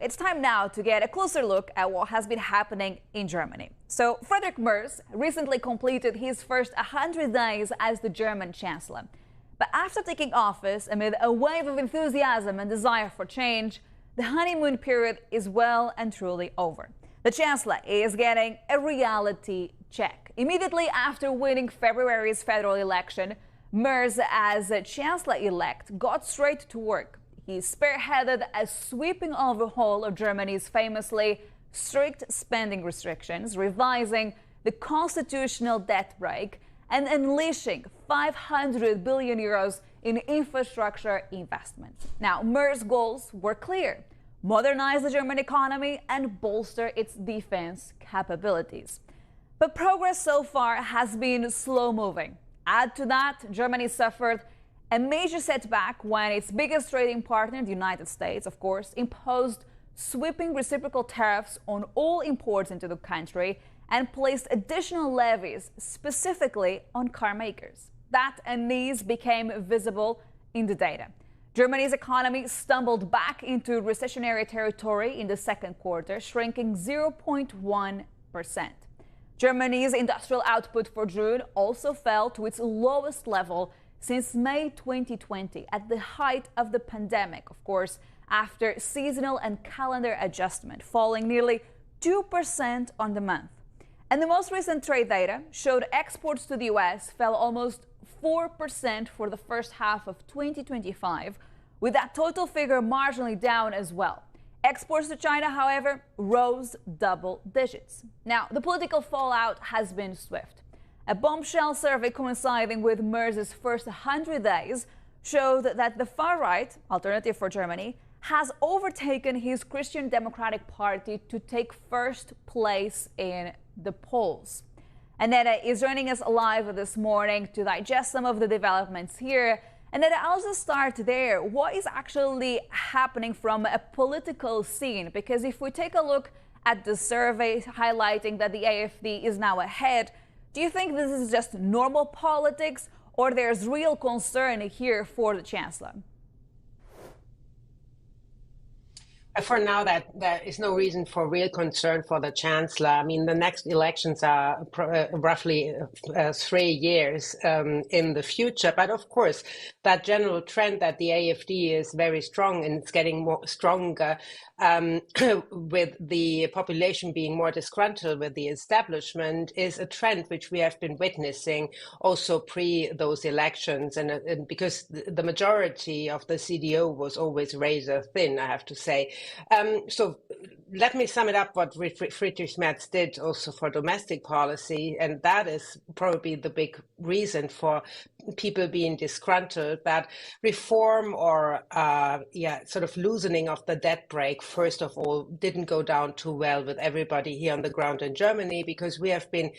it's time now to get a closer look at what has been happening in Germany. So Friedrich Merz recently completed his first 100 days as the German Chancellor. But after taking office amid a wave of enthusiasm and desire for change, the honeymoon period is well and truly over. The Chancellor is getting a reality check. Immediately after winning February's federal election, Merz, as Chancellor-elect, got straight to work. He spearheaded a sweeping overhaul of Germany's famously strict spending restrictions, revising the constitutional debt brake and unleashing 500 billion euros in infrastructure investments. Now, Merz's goals were clear: modernize the German economy and bolster its defense capabilities. But progress so far has been slow-moving. Add to that, Germany suffered a major setback when its biggest trading partner, the United States, of course, imposed sweeping reciprocal tariffs on all imports into the country and placed additional levies specifically on car makers. That unease became visible in the data. Germany's economy stumbled back into recessionary territory in the second quarter, shrinking 0.1%. Germany's industrial output for June also fell to its lowest level since May 2020, at the height of the pandemic, of course, after seasonal and calendar adjustment, falling nearly 2% on the month. And the most recent trade data showed exports to the U.S. fell almost 4% for the first half of 2025, with that total figure marginally down as well. Exports to China, however, rose double digits. Now, the political fallout has been swift. A bombshell survey coinciding with Merz's first 100 days showed that the far-right, Alternative for Germany, has overtaken his Christian Democratic Party to take first place in the polls. Annette is joining us live this morning to digest some of the developments here. Annette, I'll just start there. What is actually happening from a political scene? Because if we take a look at the survey highlighting that the AfD is now ahead, do you think this is just normal politics, or there's real concern here for the Chancellor? For now, there is no reason for real concern for the Chancellor. I mean, the next elections are roughly 3 years in the future. But of course, that general trend that the AfD is very strong and it's getting more stronger, with the population being more disgruntled with the establishment, is a trend which we have been witnessing also pre those elections. And because the majority of the CDU was always razor thin, I have to say. So let me sum it up what Friedrich Merz did also for domestic policy, and that is probably the big reason for people being disgruntled, that reform or sort of loosening of the debt brake, first of all, didn't go down too well with everybody here on the ground in Germany, because we have been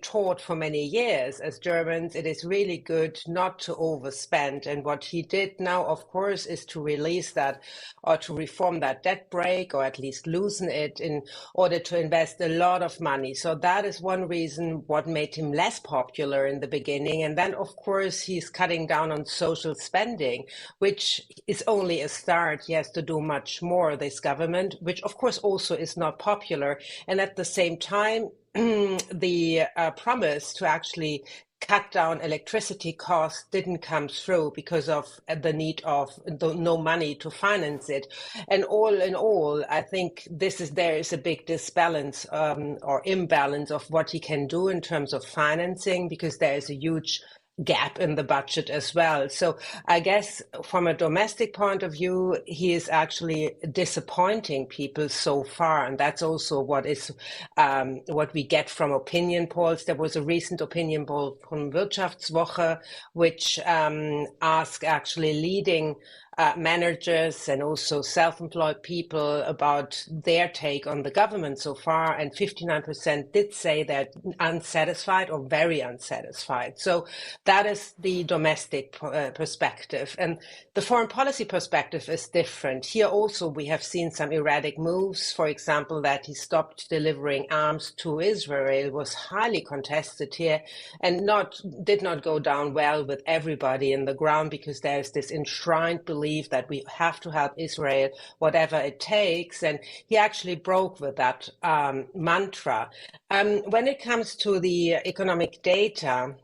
taught for many years as Germans it is really good not to overspend. And what he did now, of course, is to release that, or to reform that debt brake, or at least loosen it in order to invest a lot of money. So that is one reason what made him less popular in the beginning. And then, of course, he's cutting down on social spending, which is only a start. He has to do much more, this government, which, of course, also is not popular. And at the same time, the promise to actually cut down electricity costs didn't come through because of the need of no money to finance it. And all in all, I think there is a big disbalance or imbalance of what he can do in terms of financing, because there is a huge gap in the budget as well. So I guess from a domestic point of view, he is actually disappointing people so far. And that's also what we get from opinion polls. There was a recent opinion poll from Wirtschaftswoche, which asked actually leading managers and also self-employed people about their take on the government so far, and 59% did say they're unsatisfied or very unsatisfied. So that is the domestic perspective. And the foreign policy perspective is different. Here also we have seen some erratic moves. For example, that he stopped delivering arms to Israel was highly contested here, and did not go down well with everybody in the ground, because there's this enshrined belief believe that we have to help Israel, whatever it takes. And he actually broke with that mantra. When it comes to the economic data,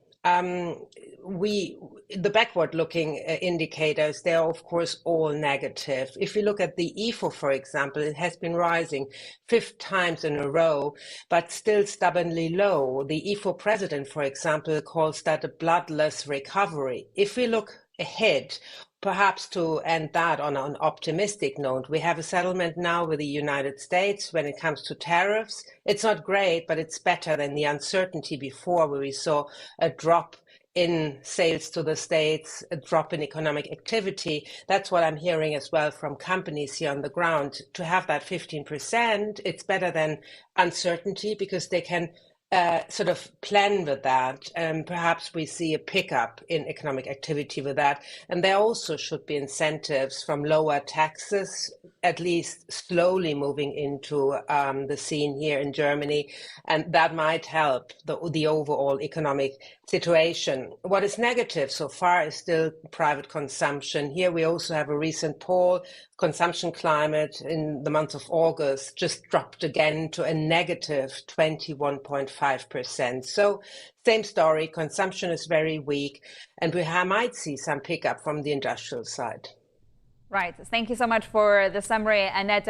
the backward-looking indicators, they are of course all negative. If you look at the IFO, for example, it has been rising 5th times in a row, but still stubbornly low. The IFO president, for example, calls that a bloodless recovery. If we look ahead, perhaps to end that on an optimistic note, we have a settlement now with the United States when it comes to tariffs. It's not great, but it's better than the uncertainty before, where we saw a drop in sales to the States, a drop in economic activity. That's what I'm hearing as well from companies here on the ground. To have that 15%, it's better than uncertainty because they can sort of plan with that. And perhaps we see a pickup in economic activity with that. And there also should be incentives from lower taxes, at least slowly moving into the scene here in Germany. And that might help the overall economic situation. What is negative so far is still private consumption. Here we also have a recent poll. Consumption climate in the month of August just dropped again to a negative 21.5%. So same story, consumption is very weak, and we might see some pickup from the industrial side. Right. Thank you so much for the summary, Annette.